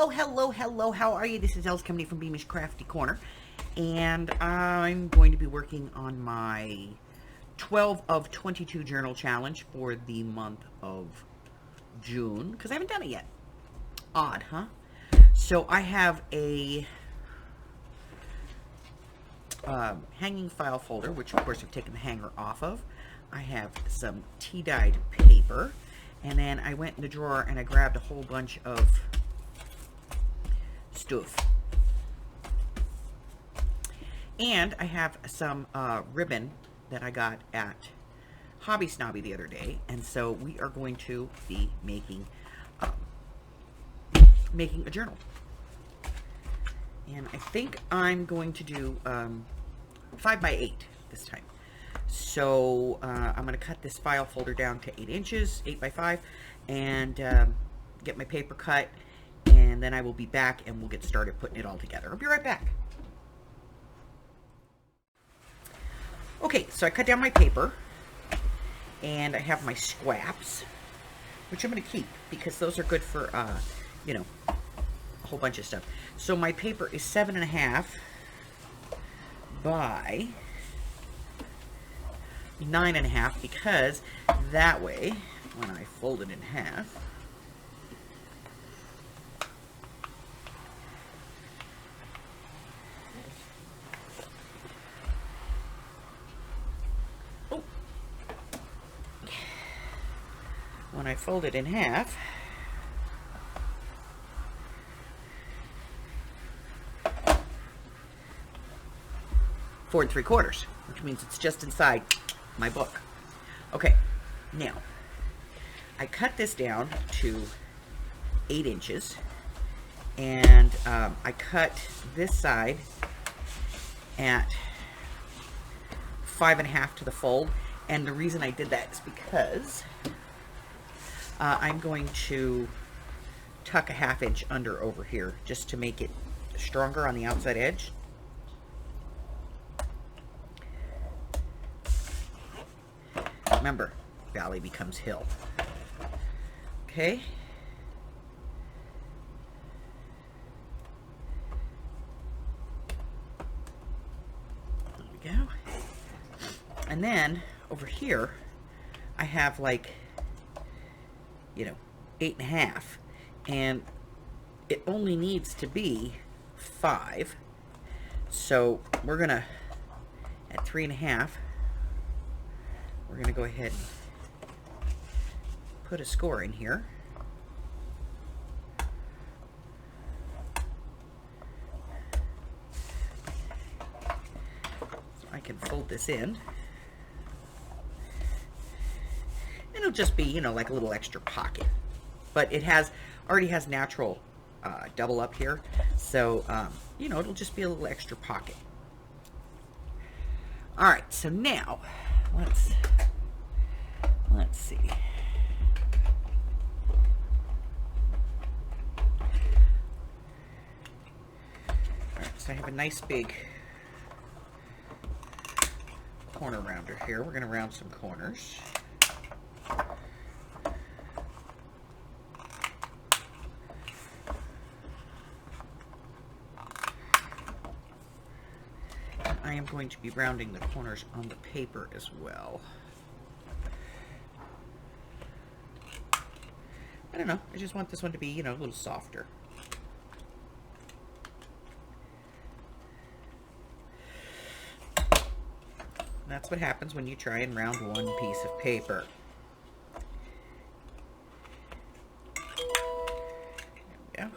Hello. How are you? This is Els coming from Beamish Crafty Corner. And I'm going to be working on my 12 of 22 journal challenge for the month of June. Because I haven't done it yet. Odd, huh? So I have a hanging file folder, which of course I've taken the hanger off of. I have some tea-dyed paper. And then I went in the drawer and I grabbed a whole bunch of stuff. And I have some ribbon that I got at Hobby Snobby the other day. And so we are going to be making a journal. And I think I'm going to do 5x8 this time. So I'm going to cut this file folder down to 8 inches, 8x5, and get my paper cut, and then I will be back and we'll get started putting it all together. I'll be right back. Okay, so I cut down my paper, and I have my scraps, which I'm going to keep because those are good for, you know, a whole bunch of stuff. So my paper is 7.5 by 9.5, because that way, when I fold it in half, when I fold it in half, four and 3/4, which means it's just inside my book. Okay, now I cut this down to 8 inches, and I cut this side at 5.5 to the fold. And the reason I did that is because I'm going to tuck a 1/2 inch under over here just to make it stronger on the outside edge. Remember, valley becomes hill. Okay. There we go. And then over here, I have like, you know, 8.5, and it only needs to be 5. So we're gonna, at 3.5, we're going to go ahead and put a score in here. So I can fold this in. And it'll just be, you know, like a little extra pocket. But it already has natural double up here. So, you know, it'll just be a little extra pocket. All right, so now let's see. All right, so I have a nice big corner rounder here. We're going to round some corners. I am going to be rounding the corners on the paper as well. I don't know, I just want this one to be, you know, a little softer. That's what happens when you try and round one piece of paper. There we go.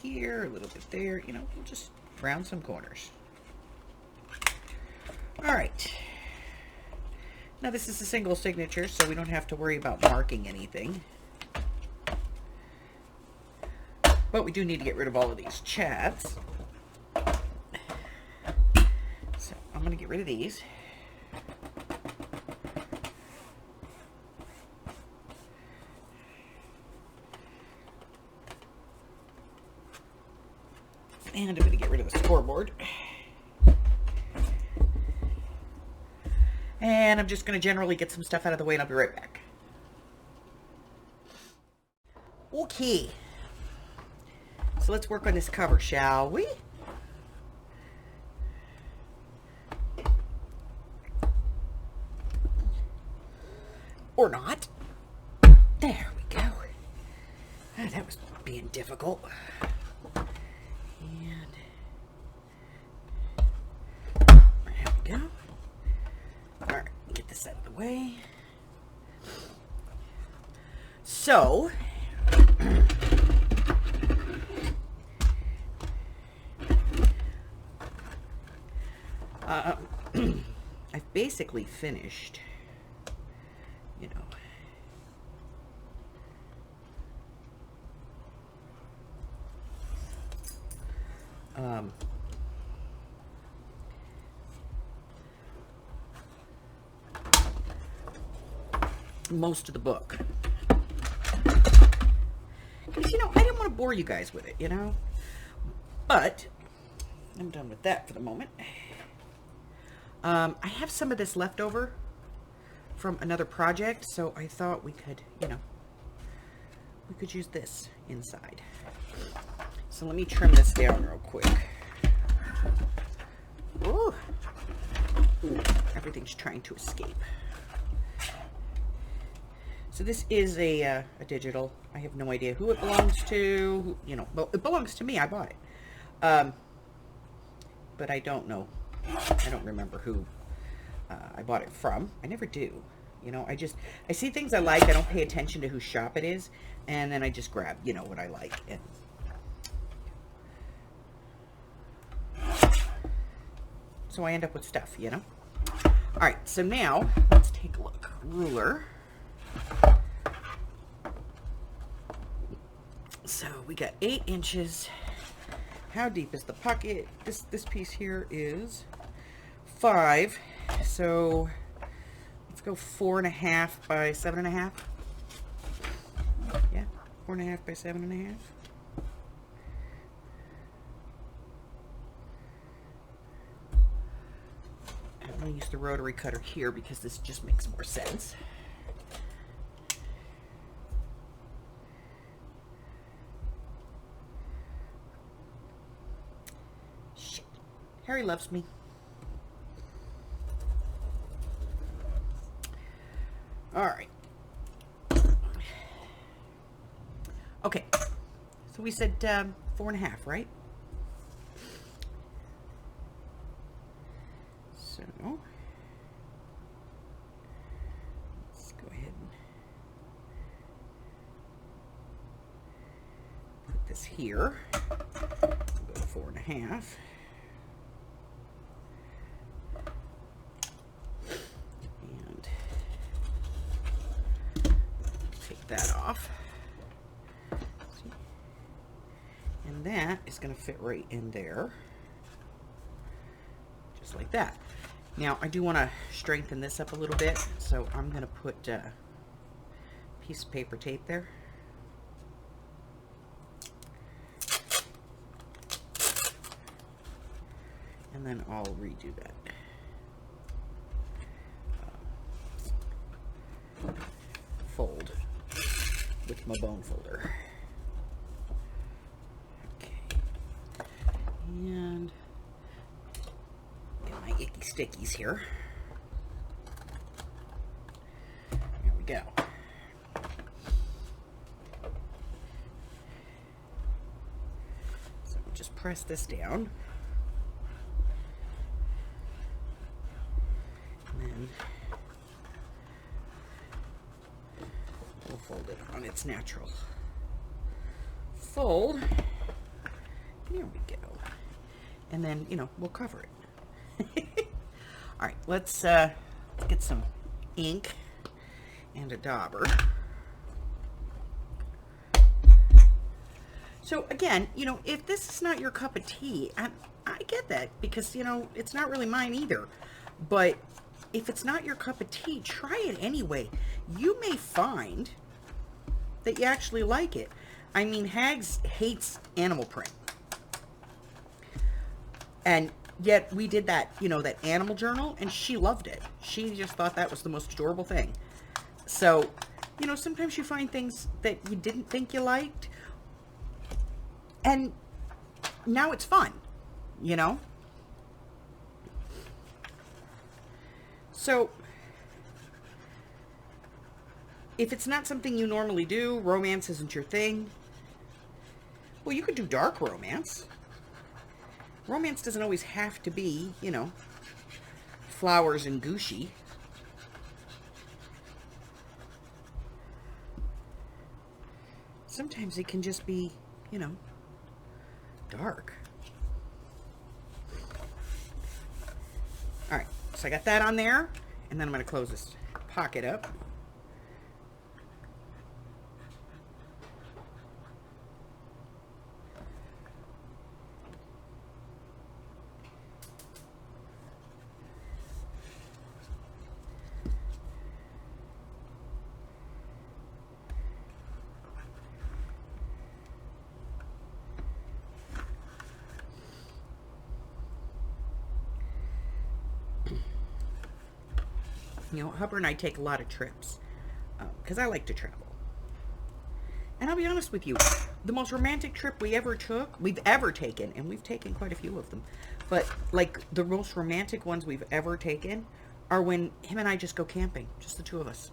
Here, a little bit there, you know, we'll just round some corners. All right. Now this is a single signature, so we don't have to worry about marking anything. But we do need to get rid of all of these chats. So I'm going to get rid of these. And I'm going to get rid of the scoreboard. And I'm just going to generally get some stuff out of the way, and I'll be right back. Okay. So let's work on this cover, shall we? Or not. There we go. Oh, that was being difficult. And there we go. All right, get this out of the way. So, I've basically finished, you know, most of the book. Because, you know, I didn't want to bore you guys with it, you know. But I'm done with that for the moment. I have some of this left over from another project, so I thought we could, you know, we could use this inside. So let me trim this down real quick. Ooh. Ooh, everything's trying to escape. So this is a digital. I have no idea who it belongs to. You know, well, it belongs to me. I bought it. But I don't know. I don't remember who I bought it from. I never do. You know, I see things I like. I don't pay attention to whose shop it is. And then I just grab, you know, what I like. And so I end up with stuff, you know. All right, so now let's take a look. Ruler. So we got 8 inches. How deep is the pocket? This piece here is 5. So let's go 4.5 by 7.5. Yeah, 4.5 by 7.5. I'm going to use the rotary cutter here because this just makes more sense. Shit. Harry loves me. All right. Okay. So we said 4.5, right? So let's go ahead and put this here. We'll go 4.5. And take that off. See? And that is going to fit right in there. Just like that. Now, I do want to strengthen this up a little bit, so I'm going to put a piece of paper tape there. And then I'll redo that. Fold with my bone folder. Okay. And get my icky stickies here. There we go. So just press this down. And then we'll fold it on its natural fold. There we go. And then, you know, we'll cover it. All right, let's get some ink and a dauber. So again, you know, if this is not your cup of tea, I get that, because, you know, it's not really mine either. But if it's not your cup of tea, try it anyway. You may find that you actually like it. I mean, Hags hates animal print. And yet we did that, you know, that animal journal, and she loved it. She just thought that was the most adorable thing. So, you know, sometimes you find things that you didn't think you liked, and now it's fun, you know? So, if it's not something you normally do, romance isn't your thing, well, you could do dark romance. Romance doesn't always have to be, you know, flowers and Gucci. Sometimes it can just be, you know, dark. All right, so I got that on there, and then I'm going to close this pocket up. You know, Hubber and I take a lot of trips because I like to travel. And I'll be honest with you, the most romantic trip we've ever taken, and we've taken quite a few of them, but like the most romantic ones we've ever taken are when him and I just go camping, just the two of us.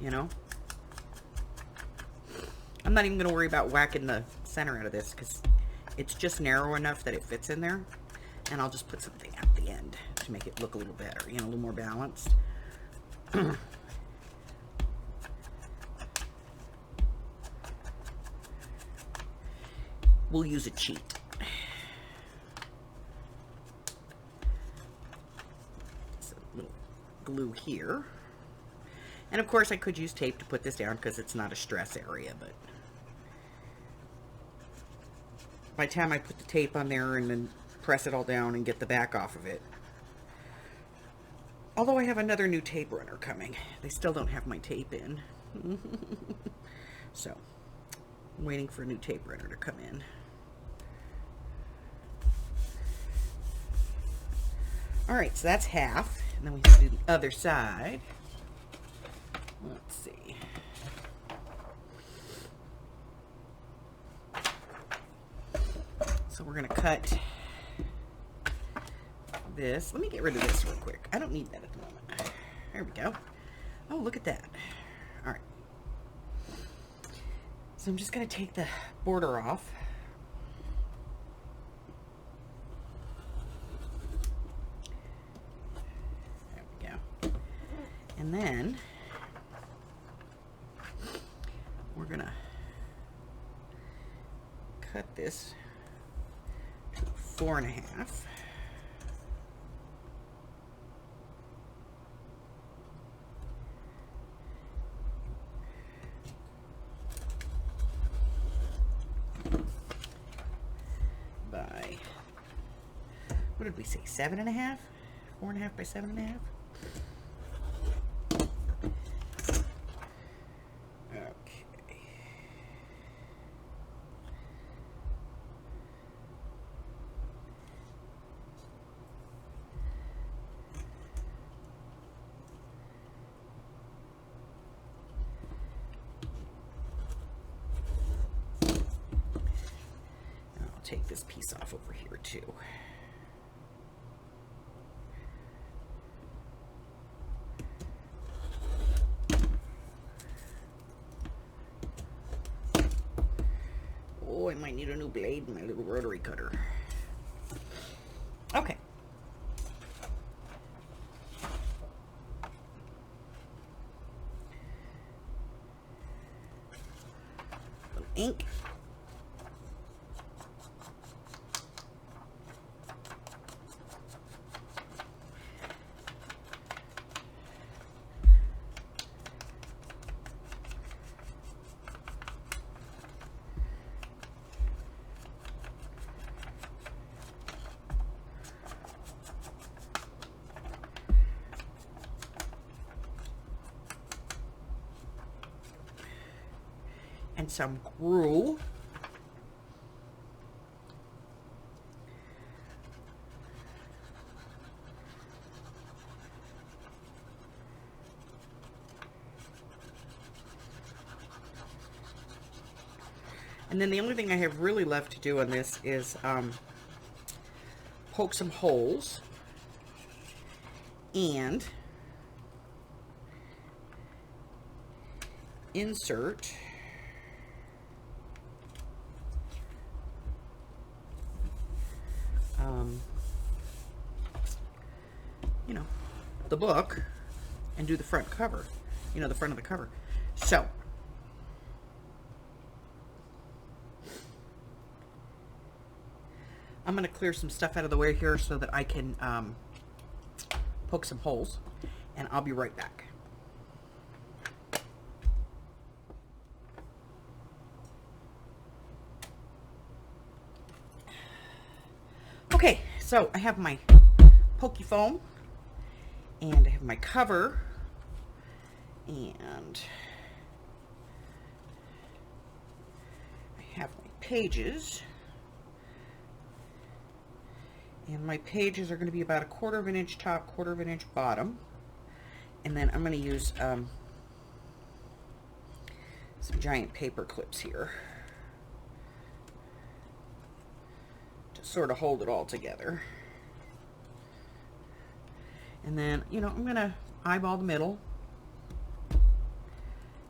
You know? I'm not even going to worry about whacking the center out of this because it's just narrow enough that it fits in there. And I'll just put something at the end to make it look a little better, you know, a little more balanced. We'll use a cheat. Just a little glue here. And of course I could use tape to put this down because it's not a stress area, but by the time I put the tape on there and then press it all down and get the back off of it. Although I have another new tape runner coming. They still don't have my tape in. So, I'm waiting for a new tape runner to come in. Alright, so that's half. And then we have to do the other side. Let's see. So we're going to cut this. Let me get rid of this real quick. I don't need that at the moment. There we go. Oh, look at that. All right. So I'm just going to take the border off. There we go. And then we're going to cut this to 4.5. What did we say? 7.5? 4.5 by 7.5? Okay. I'll take this piece off over here too. Oh, I might need a new blade in my little rotary cutter. Okay. Some ink. and some glue. And then the only thing I have really left to do on this is poke some holes and insert you know, the book and do the front cover, you know, the front of the cover. So I'm going to clear some stuff out of the way here so that I can poke some holes, and I'll be right back. Okay, so I have my pokey foam, and I have my cover, and I have my pages. And my pages are going to be about 1/4 of an inch top, 1/4 of an inch bottom. And then I'm going to use some giant paper clips here to sort of hold it all together. And then, you know, I'm going to eyeball the middle.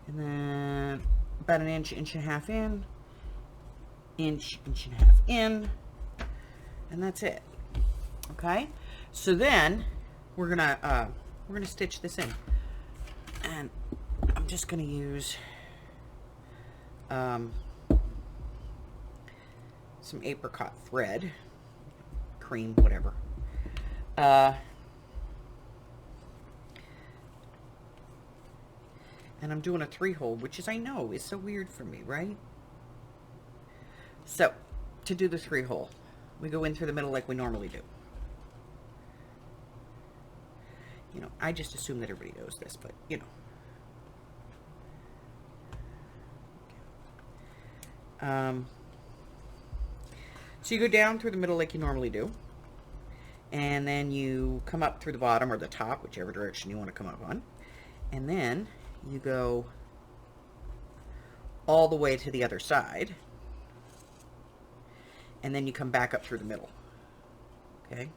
And then about an inch, inch and a half in, inch, inch and a half in, and that's it. Okay, so then we're gonna stitch this in, and I'm just gonna use some apricot thread, cream, whatever. And I'm doing a 3-hole, which is, I know, is so weird for me, right? So to do the 3-hole, we go in through the middle like we normally do. You know, I just assume that everybody knows this, but, you know. So you go down through the middle like you normally do. And then you come up through the bottom or the top, whichever direction you want to come up on. And then you go all the way to the other side. And then you come back up through the middle. Okay?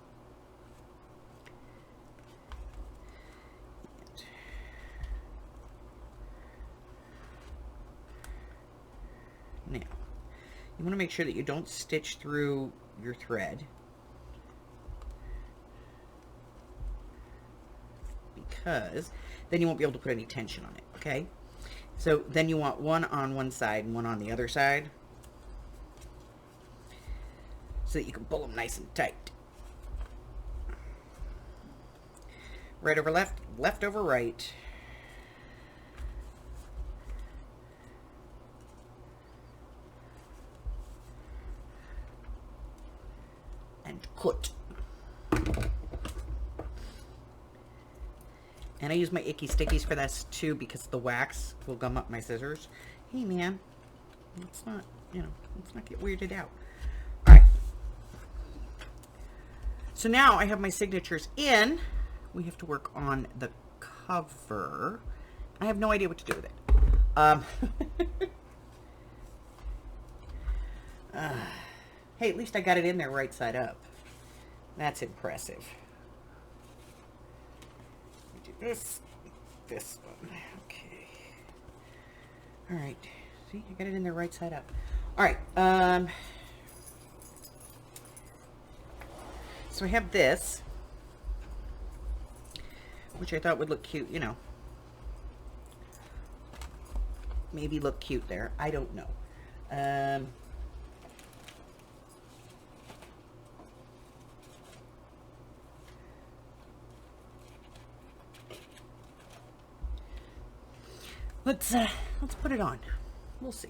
Now, you want to make sure that you don't stitch through your thread, because then you won't be able to put any tension on it, okay? So then you want one on one side and one on the other side so that you can pull them nice and tight. Right over left, left over right. And cut. And I use my icky stickies for this too, because the wax will gum up my scissors. Hey man, let's not, you know, let's not get weirded out. All right. So now I have my signatures in. We have to work on the cover. I have no idea what to do with it. Hey, at least I got it in there right side up. That's impressive. Let me do this one. Okay. All right. See, I got it in there right side up. All right. So I have this, which I thought would look cute, you know. Maybe look cute there. I don't know. Let's put it on. We'll see.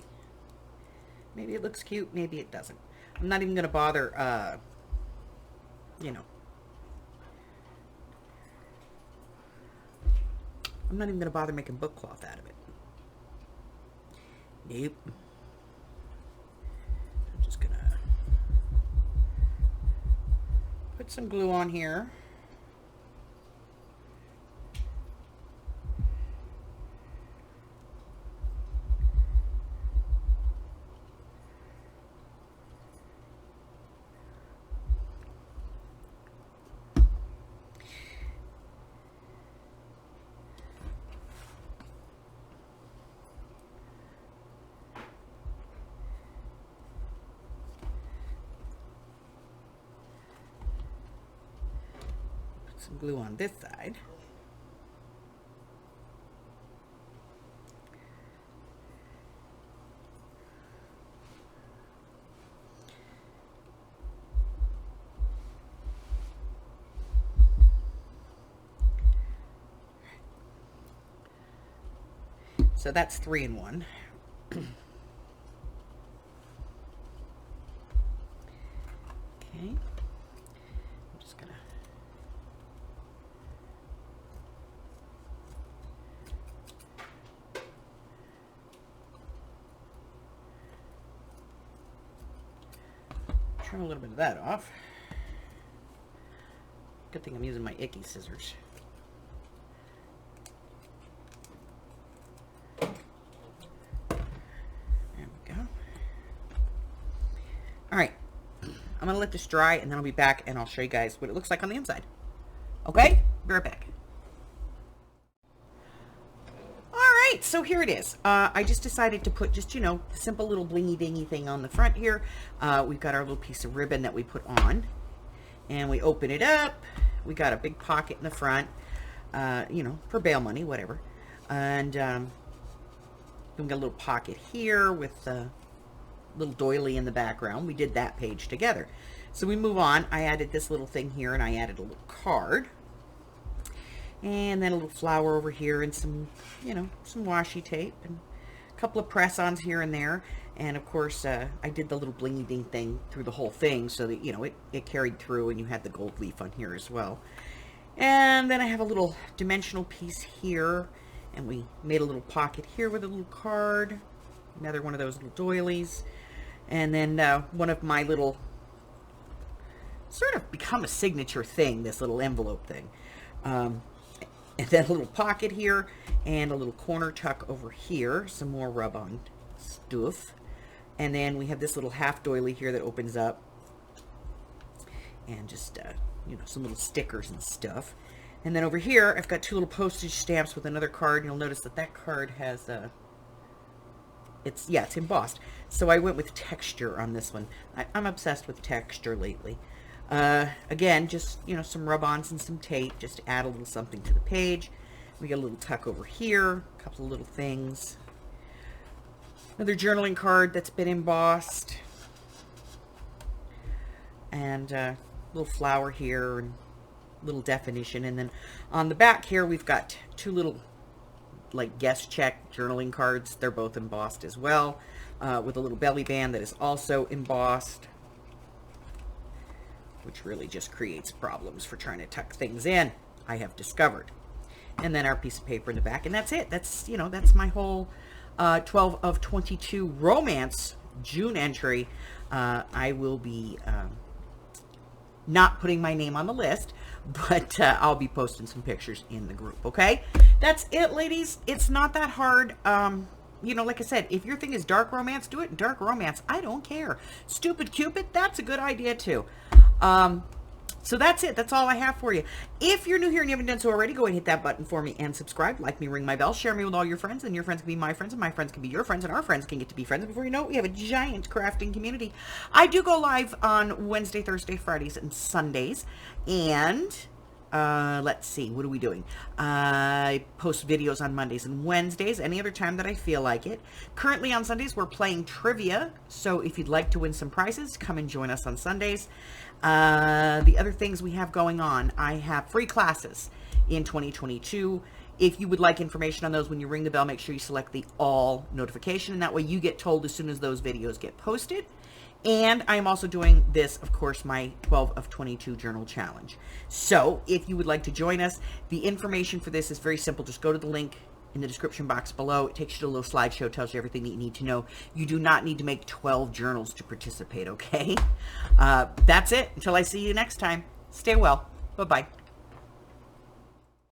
Maybe it looks cute, maybe it doesn't. I'm not even going to bother, you know. I'm not even going to bother making book cloth out of it. Nope. I'm just gonna put some glue on here. Some glue on this side. So that's 3 in 1. Okay. I'm just gonna trim a little bit of that off. Good thing I'm using my icky scissors. All right, I'm gonna let this dry and then I'll be back and I'll show you guys what it looks like on the inside. Okay, be right back. All right, so here it is. I just decided to put just, a simple little blingy dingy thing on the front here. We've got our little piece of ribbon that we put on and we open it up. We got a big pocket in the front, for bail money, whatever. And we got a little pocket here with little doily in the background. We did that page together. So we move on. I added this little thing here and I added a little card. And then a little flower over here and some, some washi tape and a couple of press-ons here and there. And of course, I did the little blingy ding thing through the whole thing so that, it carried through and you had the gold leaf on here as well. And then I have a little dimensional piece here and we made a little pocket here with a little card. Another one of those little doilies. And then one of my little, sort of become a signature thing, this little envelope thing. And then a little pocket here and a little corner tuck over here. Some more rub-on stuff. And then we have this little half doily here that opens up. And just, some little stickers and stuff. And then over here, I've got 2 little postage stamps with another card. You'll notice that that card has it's embossed. So I went with texture on this one. I'm obsessed with texture lately. Again, just, some rub-ons and some tape just to add a little something to the page. We got a little tuck over here, a couple of little things. Another journaling card that's been embossed. And a little flower here and little definition. And then on the back here, we've got 2 little like guest check journaling cards. They're both embossed as well, with a little belly band that is also embossed, which really just creates problems for trying to tuck things in, I have discovered. And then our piece of paper in the back, and that's it. That's, that's my whole 12 of 22 romance June entry. I will be not putting my name on the list, but I'll be posting some pictures in the group, okay? That's it, ladies. It's not that hard. Like I said, if your thing is dark romance, do it in dark romance. I don't care. Stupid Cupid, that's a good idea too. So that's it. That's all I have for you. If you're new here and you haven't done so already, go ahead and hit that button for me and subscribe. Like me, ring my bell, share me with all your friends, and your friends can be my friends, and my friends can be your friends, and our friends can get to be friends. Before you know it, we have a giant crafting community. I do go live on Wednesday, Thursday, Fridays, and Sundays. And let's see, what are we doing? I post videos on Mondays and Wednesdays, any other time that I feel like it. Currently on Sundays, we're playing trivia. So if you'd like to win some prizes, come and join us on Sundays. The other things we have going on, I have free classes in 2022. If you would like information on those, when you ring the bell, make sure you select the all notification, and that way you get told as soon as those videos get posted. And I'm also doing this, of course, my 12 of 22 journal challenge. So if you would like to join us, the information for this is very simple. Just go to the link in the description box below. It takes you to a little slideshow, tells you everything that you need to know. You do not need to make 12 journals to participate, okay? That's it. Until I see you next time. Stay well. Bye-bye.